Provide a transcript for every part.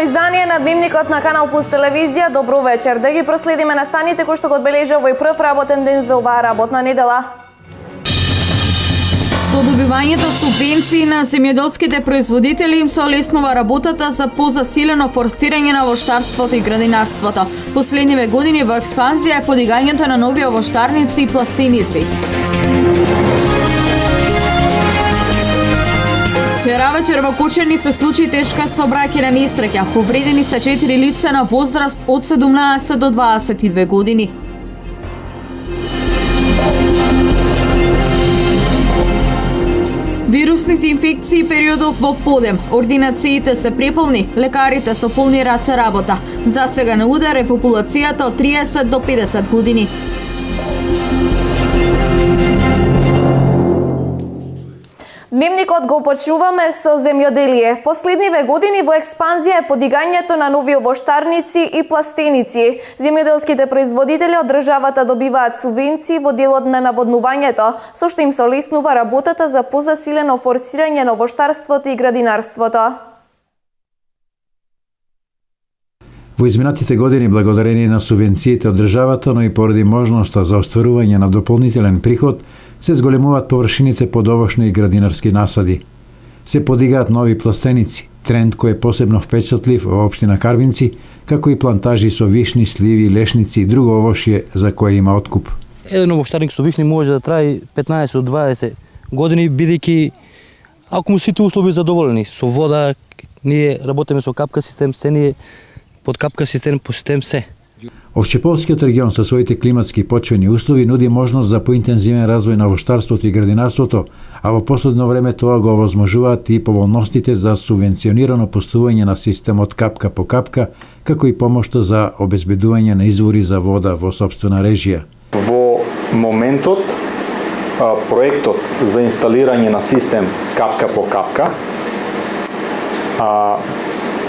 издание на Дневникот на Канал Плюс телевизија. Добро вечер. Да ги проследиме настаните кои што го одбележа овој прв работен ден за оваа работна недела. Со добивањето субвенции на земјоделските производители им се олеснува работата за позасилено форсирање на овоштарството и градинарството. Последниве години во експанзија е подигањето на нови овоштарници и пластеници. Вчера вечер во Кочани се случи тешка сообраќајна несреќа. Повредени се 4 лица на возраст од 17 до 22 години. Вирусните инфекции периодов во подем. Ординациите се преполни, лекарите со полни раце работа. За сега на удар е популацијата од 30 до 50 години. Дневникот го почнуваме со земјоделие. Последниве години во експанзија е подигањето на нови овоштарници и пластеници. Земјоделските производители од државата добиваат субвенции во делот на наводнувањето, со што им се олеснува работата за позасилено форсирање на овоштарството и градинарството. Во изминатите години, благодарение на субвенциите од државата, но и поради можноста за остварување на дополнителен приход, се зголемуваат површините под овошни и градинарски насади. Се подигаат нови пластеници, тренд кој е посебно впечатлив во општина Карвинци, како и плантажи со вишни, сливи, лешници и друго овошје за кое има откуп. Еден овоштарник со вишни може да трае 15 до 20 години, бидејќи ако му сите услови задоволени, со вода, ние работиме со капка систем, се ние под капка систем по систем се. Овчеполскиот регион со своите климатски почвени услови нуди можност за поинтензивен развој на овоштарството и градинарството, а во последно време тоа го овозможуваат и поволностите за субвенционирано постување на системот капка по капка, како и помошта за обезбедување на извори за вода во сопствена режија. Во моментот, проектот за инсталирање на систем капка по капка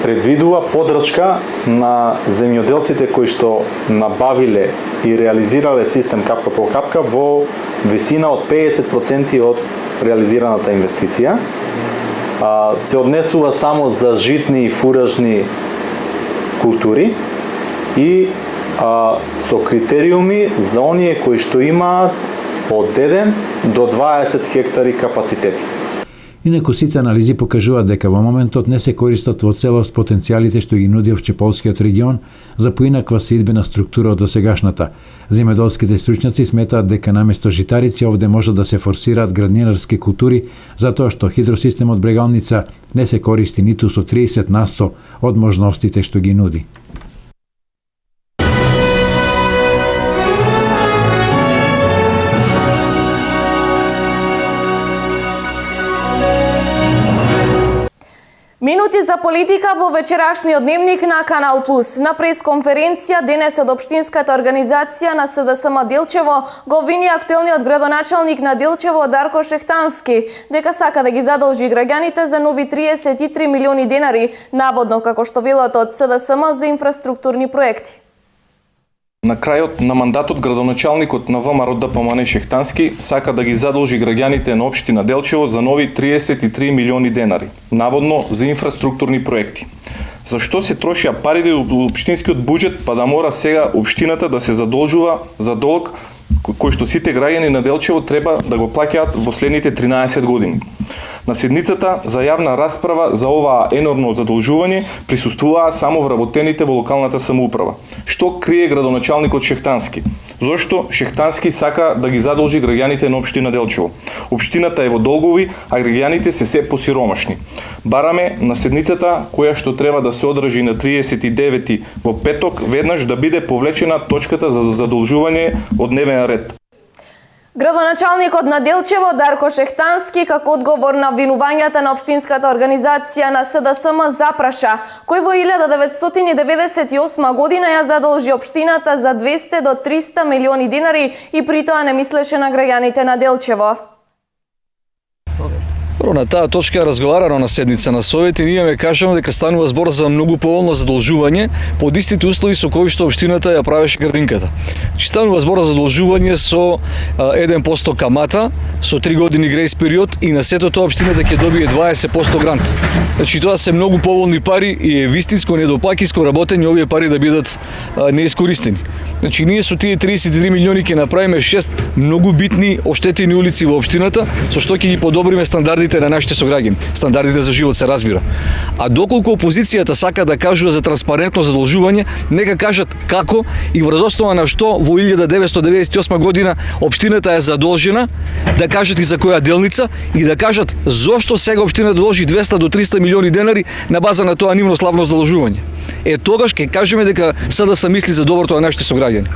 предвидува поддршка на земјоделците кои што набавиле и реализирале систем капка по капка во висина од 50% од реализираната инвестиција. Се однесува само за житни и фуражни култури и со критериуми за оние кои што имаат од 1 до 20 хектари капацитети. Инаку сите анализи покажуваат дека во моментот не се користат во целост потенцијалите што ги нуди Овчеполскиот регион за поинаква сидбена структура од досегашната. Земјоделските стручњаци сметаат дека наместо житарици овде може да се форсираат градинарски култури, затоа што хидросистемот Брегалница не се користи ниту со 30% од можностите што ги нуди. Минути за политика во вечерашниот дневник на Канал Плюс. На пресконференција денес од Општинската организација на СДСМ Делчево го обвини актуелниот градоначалник на Делчево Дарко Шехтански дека сака да ги задолжи граѓаните за нови 33 милиони денари, наводно како што велат од СДСМ за инфраструктурни проекти. На крајот на мандатот градоначалникот на ВМРО ДПМН Шехтански сака да ги задолжи граѓаните на општина Делчево за нови 33 милиони денари, наводно за инфраструктурни проекти. Зашто се трошија парите од општинскиот буџет, па да мора сега општината да се задолжува за долг кој што сите граѓани на Делчево треба да го плаќаат во следните 13 години. На седницата за јавна расправа за оваа енормно задолжување присуствуваа само вработените во локалната самоуправа. Што крие градоначалникот Шехтански? Зошто Шехтански сака да ги задолжи граѓаните на општина Делчево? Општината е во долгови, а граѓаните се посиромашни. Бараме на седницата која што треба да се одржи на 39 во петок веднаш да биде повлечена точката за задолжување од дневен ред. Градоначалникот на Делчево Дарко Шехтански како одговор на обвинувањата на Општинската организација на СДСМ запраша кој во 1998 година ја задолжи општината за 200 до 300 милиони денари и при тоа не мислеше на граѓаните на Делчево. Прво, на таа точка е разговарано на седница на Совет и ние ме кажано дека станува збор за многу поволно задолжување под истите услови со кои што општината ја правеше градинката. Значи станува збор за задолжување со 1% камата, со 3 години грејс период и на сето тоа општината ќе добие 20% грант. Значи тоа се многу поволни пари и е вистинско недопакиско работење овие пари да бидат неискористени. Значи ние со тие 33 милиони ќе направиме 6 многу битни оштетени улици во општината, со што ќе ги подобриме стандардите на нашите сограѓани. Стандардите за живот се разбира. А доколку опозицијата сака да кажува за транспарентно задолжување, нека кажат како и врз основа на што во 1998 година општината е задолжена, да кажат и за која делница и да кажат зошто сега општината должи 200 до 300 милиони денари на база на тоа нивно славно задолжување. Тогаш ќе кажеме дека СДС мисли за доброто на нашите сограѓани.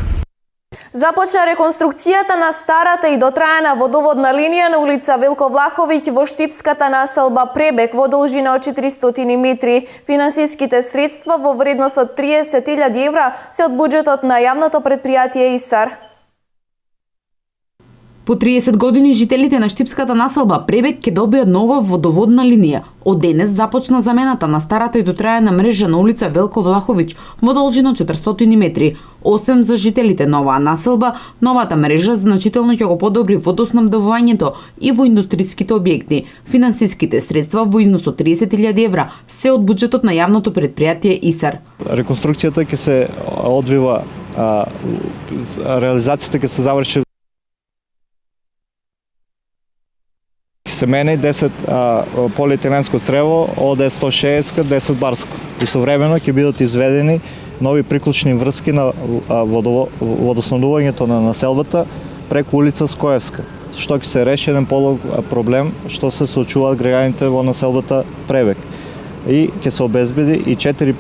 Започна реконструкцијата на старата и дотраена водоводна линија на улица Велко Влаховиќ во Штипската населба Пребек во должина од 400 метри. Финансиските средства во вредност од 30.000 евра се од буџетот на јавното претпријатие ИСАР. По 30 години жителите на Штипската населба Пребек ќе добијат нова водоводна линија. Од денес започна замената на старата и дотраена мрежа на улица Велко Влаховиќ во должина 400 метри. Освен за жителите на оваа населба, новата мрежа значително ќе го подобри водоснабдувањето и во индустриските објекти. Финансиските средства во износ од 30.000 евра се од буџетот на јавното претпријатие ИСАР. Реконструкцијата ќе се одвива, реализацијата ќе се заврши се мене 10 полиетиленско црево, ОД 160, 10 барско. Истовремено ќе бидат изведени нови приклучни врски на водоснабдувањето на населбата преку улица Скоевска, што ќе се реши еден полог проблем што се соочуваат граѓаните во населбата Пребек. И ќе се обезбеди и 4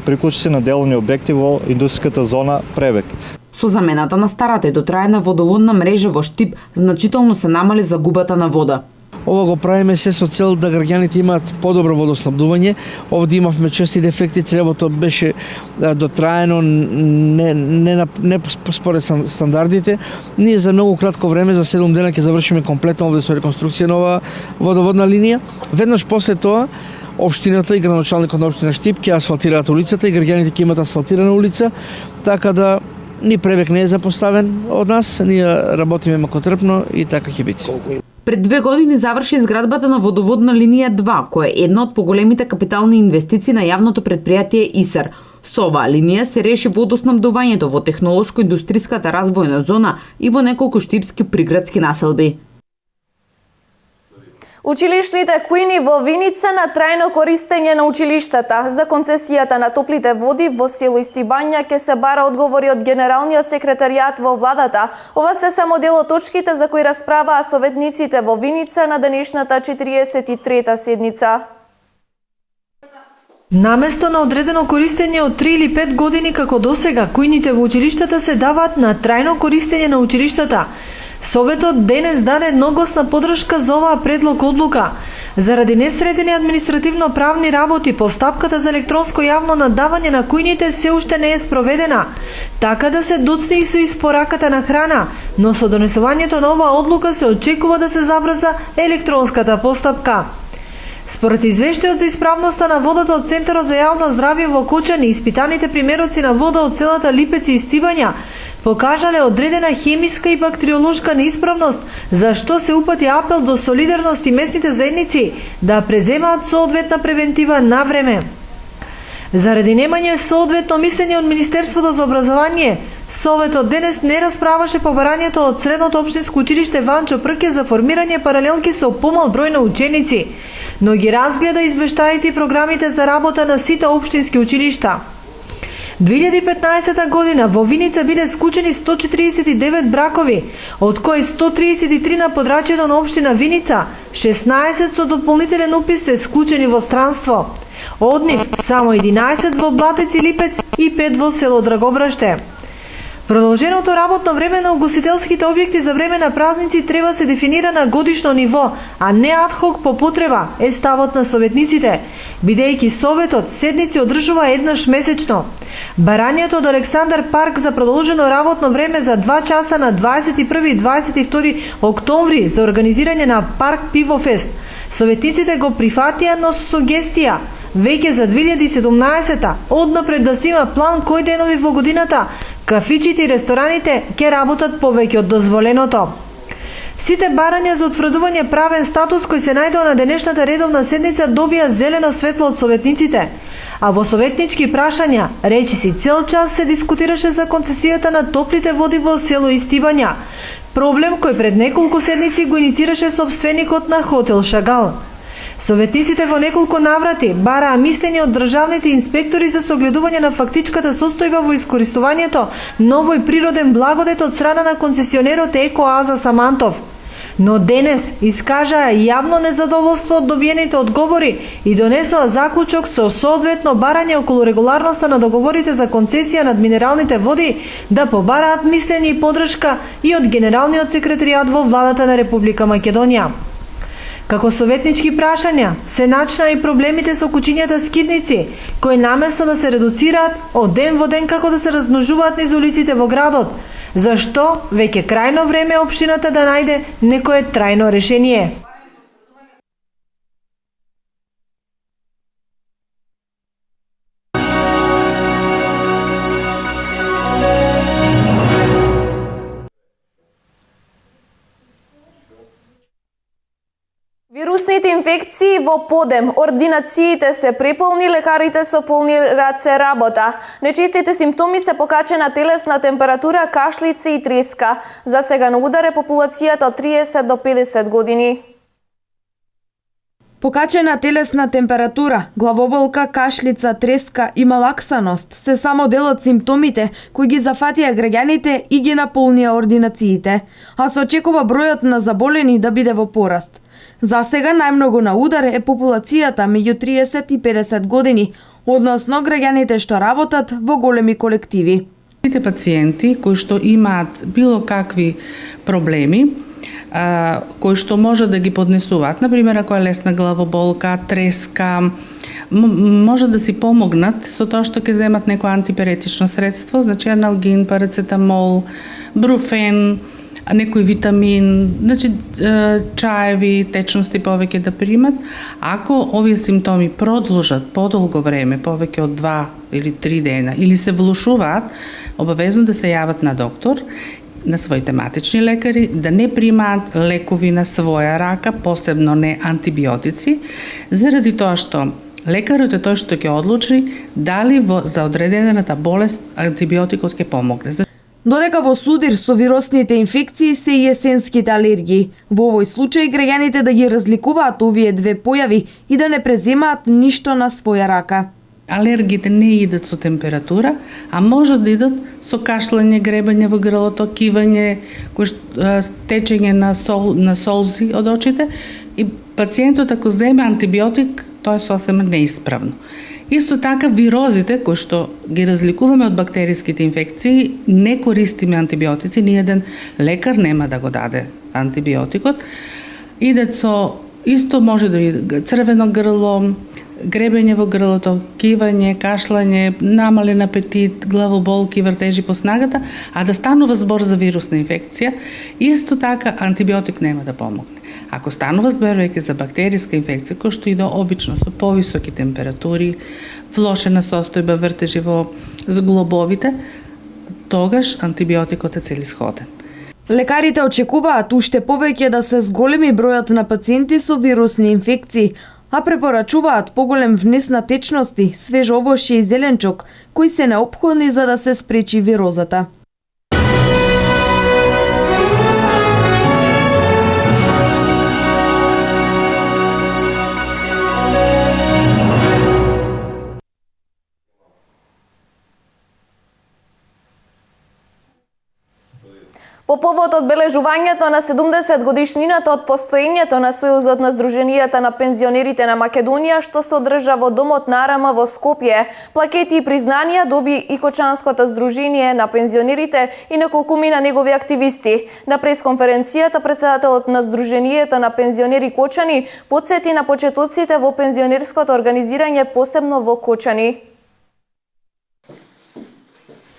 приклучци на деловни објекти во индустријската зона Пребек. Со замената на старата и дотраена водоводна мрежа во Штип значително се намали загубата на вода. Ова го правиме се со цел да граѓаните имаат подобро водоснабдување. Овде имавме чести дефекти, цревото беше дотраено не според стандардите. Ние за многу кратко време, за 7 дена ќе завршиме комплетно овде со реконструкција на оваа водоводна линија. Веднаш после тоа општината и градоначалникот на општина Штип ќе асфалтираат улицата и граѓаните ќе имаат асфалтирана улица, така да ни Пребек не е запоставен од нас, ние работиме макотрпно и така ќе биде. Пред 2 години заврши изградбата на водоводна линија 2, која е една од поголемите капитални инвестиции на јавното претпријатие ИСАР. Со оваа линија се реши водоснабдувањето во технолошко-индустриската развојна зона и во неколку штипски приградски населби. Училишните кујни во Виница на трајно користење на училиштата. За концесијата на топлите води во село Истибања ќе се бара одговори од Генералниот секретаријат во владата. Ова се само дел од точките за кои расправаа советниците во Виница на денешната 43-та седница. Наместо на одредено користење од 3 или 5 години како досега, кујните во училиштата се даваат на трајно користење на училиштата. Советот денес даде едногласна поддршка за оваа предлог одлука. Заради несредени административно-правни работи, постапката за електронско јавно надавање на кујните се уште не е спроведена, така да се доцни и со испораката на храна, но со донесувањето на оваа одлука се очекува да се забрза електронската постапка. Според извештајот за исправноста на водата од Центарот за јавно здравје во Кочани, испитаните примероци на вода од селата Липец и Истибања покажале одредена хемиска и бактериолошка неисправност, за што се упати апел до солидарност и местните заедници да преземаат соодветна превентива на време. Заради немање соодветно мислење од Министерството за образование, Советот денес не расправаше по барањето од Средното општинско училиште Ванчо Прке за формирање паралелки со помал број на ученици, но ги разгледа извештаите и програмите за работа на сите општински училишта. 2015 година во Виница биде склучени 149 бракови, од кои 133 на подрачјето на општина Виница, 16 со дополнителен упис се склучени во странство. Од нив само 11 во Блатец и Липец и 5 во село Драгобраште. Продолженото работно време на угостителските објекти за време на празници треба се дефинира на годишно ниво, а не адхок по потреба, е ставот на советниците, бидејќи советот седници одржува еднаш месечно. Барањето од Александар парк за продолжено работно време за 2 часа на 21 и 22 октомври за организирање на Парк Пивофест. Советниците го прифатија, но со сугестија веќе за 2017-та, однапред да се има план кој денови во годината кафичите и рестораните ќе работат повеќе од дозволеното. Сите барања за утврдување правен статус кои се најдоа на денешната редовна седница добија зелено светло од советниците, а во советнички прашања речиси цел час се дискутираше за концесијата на топлите води во село Истибања, проблем кој пред неколку седници го иницираше собственикот на хотел Шагал. Советниците во неколку наврати бараа мислење од државните инспектори за согледување на фактичката состојба во искористувањето на овој природен благодет од страна на концесионерот Екоаза Самантов. Но денес искажаа јавно незадоволство од добиените одговори и донесоа заклучок со соодветно барање околу регуларноста на договорите за концесија над минералните води да побараат мислење и подршка и од Генералниот секретаријат во владата на Република Македонија. Како советнички прашања се начна и проблемите со кучињата скидници, кои наместо да се редуцираат, од ден во ден како да се размножуваат низ улиците во градот, зашто веќе крајно време општината да најде некое трајно решение. Вирусните инфекции во подем, ординациите се преполни, лекарите со полни раце работа. Нечистите симптоми се покачена телесна температура, кашлица и треска. За сега на удар е популацијата од 30 до 50 години. Покачена телесна температура, главоболка, кашлица, треска и малаксаност се само дел од симптомите кои ги зафатија граѓаните и ги наполнија ординациите, а се очекува бројот на заболени да биде во пораст. За сега најмногу на удар е популацијата меѓу 30 и 50 години, односно граѓаните што работат во големи колективи. Сите пациенти кои што имаат било какви проблеми, кои што може да ги поднесуваат, например ако е лесна главоболка, треска, може да си помогнат со тоа што ќе земат некој антиперетично средство, значи аналгин, парацетамол, бруфен, некој витамин, значи чаеви, течности повеќе да примат. Ако овие симптоми продолжат подолго време, повеќе од 2 или 3 дена, или се влошуваат, обавезно да се јават на доктор, на своите матични лекари, да не примаат лекови на своја рака, посебно не антибиотици, заради тоа што лекарот е тој што ќе одлучи дали за одредената болест антибиотикот ќе помогне. Додека во судир со вирусните инфекции се и есенските алергии. Во овој случај граѓаните да ги разликуваат овие две појави и да не преземаат ништо на своја рака. Алергиите не идат со температура, а може да идат со кашлање, гребање во грлото, кивање, течење на солзи од очите и пациентот ако земе антибиотик, тоа е сосема неисправно. Исто така вирозите кои што ги разликуваме од бактериските инфекции, не користиме антибиотици, ни еден лекар нема да го даде антибиотикот. Идат со исто може да иде црвено грло, гребење во грлото, кивање, кашлање, намален апетит, главоболки, вртежи по снагата, а да станува збор за вирусна инфекција, исто така антибиотик нема да помогне. Ако станува збор веќе за бактериска инфекција, кој што иде обично со повисоки температури, влошена состојба, вртежи во зглобовите, тогаш антибиотикот е целисходен. Лекарите очекуваат уште повеќе да се зголеми бројот на пациенти со вирусни инфекции, а препорачуваат поголем внес на течности, свеж овошје и зеленчук, кои се неопходни за да се спречи вирозата. По повод одбележувањето на 70 годишнината од постоењето на Сојузот на Сдруженијата на пензионерите на Македонија, што се одржа во Домот на РМ во Скопје, плакети и признанија доби и Кочанското Сдружение на пензионерите и неколкумина негови активисти. На пресконференцијата претседателот на Сдруженијето на пензионери Кочани потсети на почетоците во пензионерското организирање, посебно во Кочани.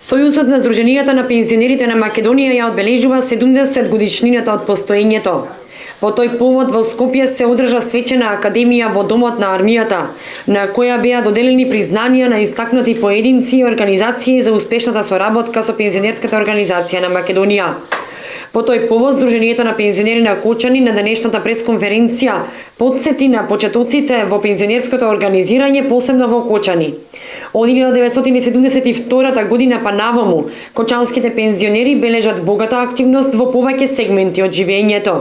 Сојузот на Сдруженијата на пензионерите на Македонија ја одбележува 70 годишнината од постоењето. Во тој повод во Скопје се одржа свечена академија во Домот на армијата, на која беа доделени признанија на истакнати поединци и организации за успешната соработка со пензионерската организација на Македонија. По тој повод Сдруженијето на пензионери на Кочани на денешната пресконференција потсети на почетоците во пензионерското организирање, посебно во Кочани. Од 1972 година па наваму, кочанските пензионери бележат богата активност во повеќе сегменти од живењето.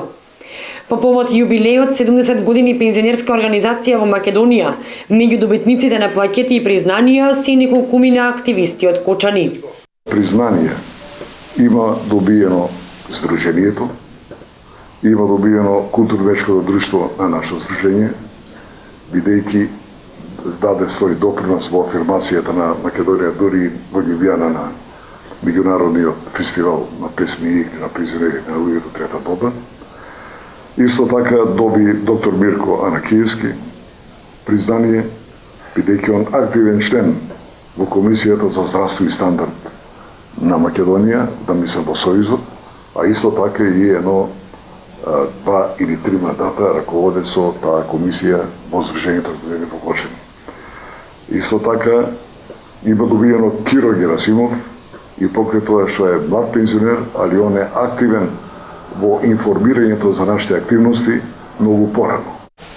По повод јубилеот 70 години пензионерска организација во Македонија, меѓу добитниците на плакети и признанија се неколкумина активисти од Кочани. Признание има добиено Сдруженијето, има добиено културно-вечкото друштво на нашето Сдружение, бидејќи даде свој допринос во афирмацијата на Македонија, дури во Љубљана на меѓународниот фестивал на песми и игри на пензионерите на луѓето трета доба. Исто така доби доктор Мирко Анакиевски признание, бидејќи он активен член во Комисијата за здравство и стандард на Македонија, да мислам во Сојузот, а исто така и едно 2 или 3 мандата раководе со таа комисија во Сдруженијето на во Кочани. Исто така има добиено Киро Герасимов и покрај тоа што е млад пензионер, али он е активен во информирањето за нашите активности многу порано.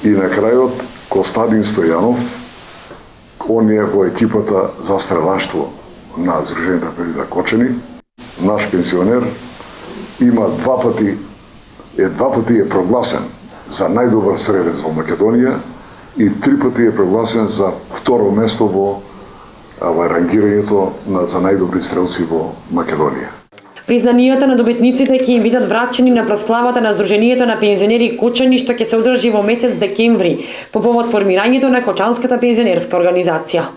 И на крајот Костадин Стојанов, он е во екипата за стрелаштво на Сдруженијето на Кочани, наш пензионер, има два пати е прогласен за најдобар стрелец во Македонија и 3 пати е прогласен за второ место во рангирањето за најдобри стрелци во Македонија. Признанијата на добитниците ќе им бидат врачени на прославата на Сдруженијето на пензионери Кочани, што ќе се одржи во месец декември по повод формирањето на Кочанската пензионерска организација.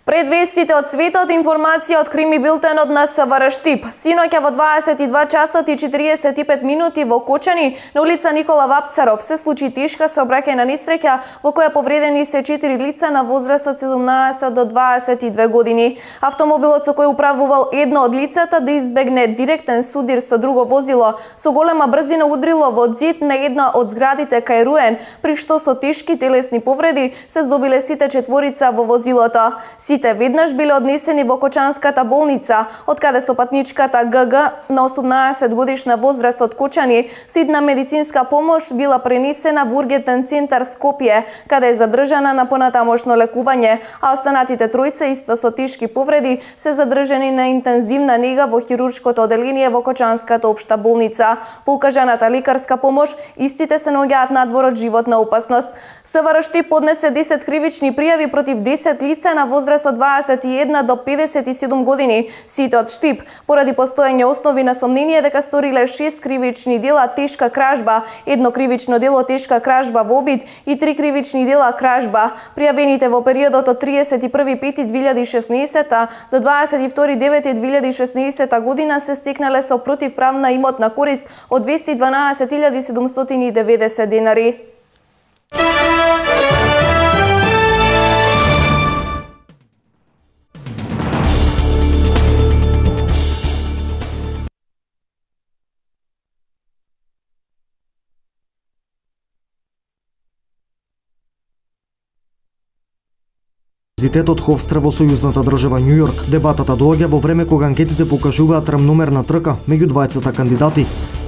Пред вестите од светот, информација од крими билтенот на СВР Штип. Синоќа во 22 часот и 45 минути во Кочани, на улица Никола Вапцаров, се случи тешка сообраќајна несреќа во која повредени се 4 лица на возраст од 17 до 22 години. Автомобилот со кој управувал едно од лицата да избегне директен судир со друго возило, со голема брзина удрило во ѕид на една од зградите кај Руен, при што со тешки телесни повреди се здобиле сите четворица во возилото. Сите веднаш биле однесени во Кочанската болница, од каде со патничката ГГ на 18 годишна возраст од Кочани со идна медицинска помош била пренесена во Ургентен центар Скопје, каде е задржана на понатамошно лекување, а останатите тројца исто со тешки повреди се задржани на интензивна нега во хируршкото оделение во Кочанската општа болница. По укажаната лекарска помош, истите се наоѓаат надвор од животна опасност. СВР Штип поднесе 10 кривични пријави против 10 лица на возраст од 21 до 57 години. Сите од Штип, поради постоење основи на сомнение дека сториле 6 кривични дела тешка кражба, едно кривично дело тешка кражба во обид и 3 кривични дела кражба. Пријавените во периодот од 31.5.2016 до 22.9.2016 година се стекнале со противправна имотна корист од 212.790 денари. Универзитетот Ховстра во сојузната држава Њу Јорк. Дебатата доаѓа во време кога анкетите покажуваат рамномерна трка меѓу двајцата кандидати.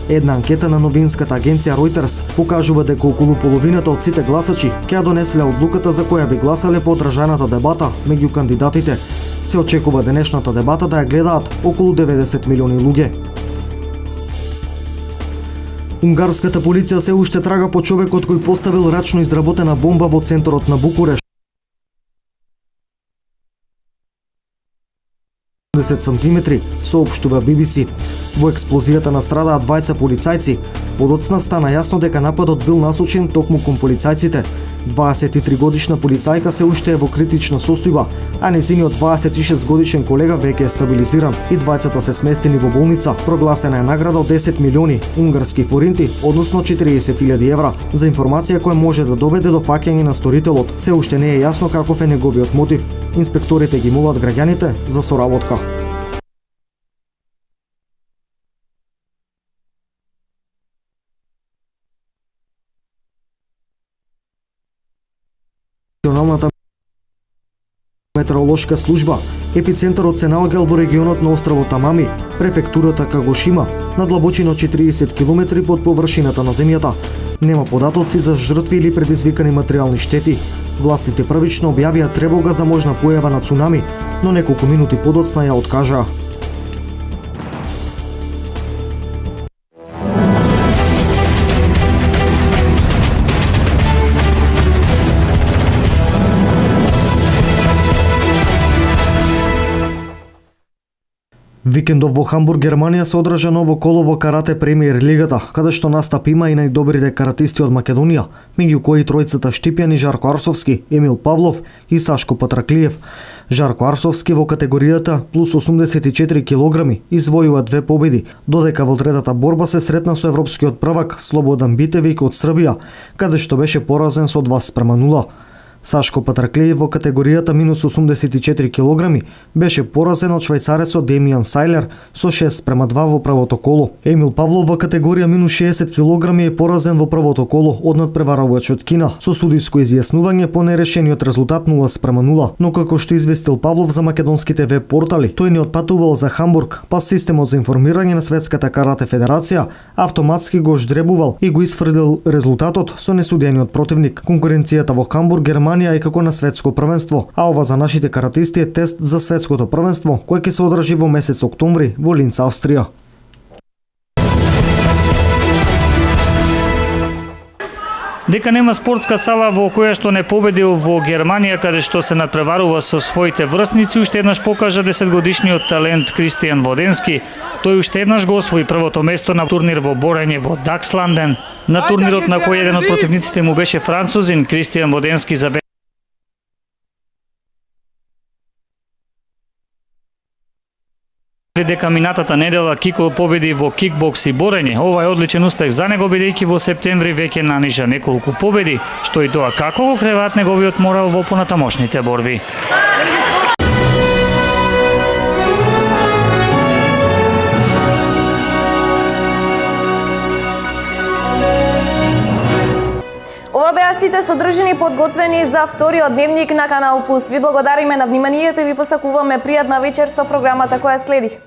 Една анкета на новинската агенција Reuters покажува дека околу половината од сите гласачи ќе донесле одлуката за која би гласале по одржаната дебата меѓу кандидатите. Се очекува денешната дебата да ја гледаат околу 90 милиони луѓе. Унгарската полиција се уште трага по човекот кој поставил рачно изработена бомба во центарот на Букурешт. сантиметри, соопштува BBC. Во експлозијата настрадаа двајца полицајци. Подоцна стана јасно дека нападот бил насочен токму кон полицајците. 23 годишна полицајка се уште е во критична состојба, а нејзиниот 26 годишен колега веќе е стабилизиран и двајцата се сместени во болница. Прогласена е награда од 10 милиони унгарски форинти, односно 40.000 евра, за информација која може да доведе до фаќање на сторителот. Се уште не е јасно каков е неговиот мотив. Инспекторите ги молат граѓаните за соработка. Националната метеоролошка служба. Епицентарот се наоѓал во регионот на островот Амами, префектурата Кагошима, на длабочина од 40 км под површината на земјата. Нема податоци за жртви или предизвикани материјални штети. Властите првично објавија тревога за можна појава на цунами, но неколку минути подоцна ја откажаа. Викендов во Хамбург, Германија се одржа ново коло во карате премиер лигата, каде што настап има и најдобрите каратисти од Македонија, меѓу кои тројцата Штипјани Жарко Арсовски, Емил Павлов и Сашко Патраклиев. Жарко Арсовски во категоријата плюс 84 килограми извојува 2 победи, додека во третата борба се сретна со европскиот првак Слободан Битевик од Србија, каде што беше поразен со 2:0. Сашко Патраклиев во категоријата минус 84 килограми беше поразен од швајцарецот Демијан Сајлер со 6:2 во првото коло. Емил Павлов во категорија минус 60 килограми е поразен во првото коло од надпреварувачот Кина со судиско изјаснување по нерешениот резултат 0:0, но како што известил Павлов за македонските веб портали, тој не отпатувал за Хамбург, па системот за информирање на Светската карате федерација автоматски го ждребувал и го исфрлил резултатот со несудениот противник. Конкуренцијата во Хамбург, Германија е како на светско првенство, а ова за нашите каратисти е тест за светското првенство, кој ќе се одржи во месец октомври во Линц, Австрија. Дека нема спортска сала во која што не победил во Германија, каде што се надпреварува со своите врсници, уште еднаш покажа 10-годишниот талент Кристијан Воденски. Тој уште еднаш го освои првото место на турнир во борење во Даксланден. На турнирот на кој еден од противниците му беше французин, Кристијан Воденски забележа дека минатата недела Кико победи во кикбокс и борење. Ова е одличен успех за него, бидејќи во септември веќе нанижа неколку победи, што и тоа како го креват неговиот морал во понатамошните борби. Ова беа сите содржини подготвени за вториот дневник на Канал Плюс. Ви благодариме на вниманието и ви посакуваме пријатна вечер со програмата која следи.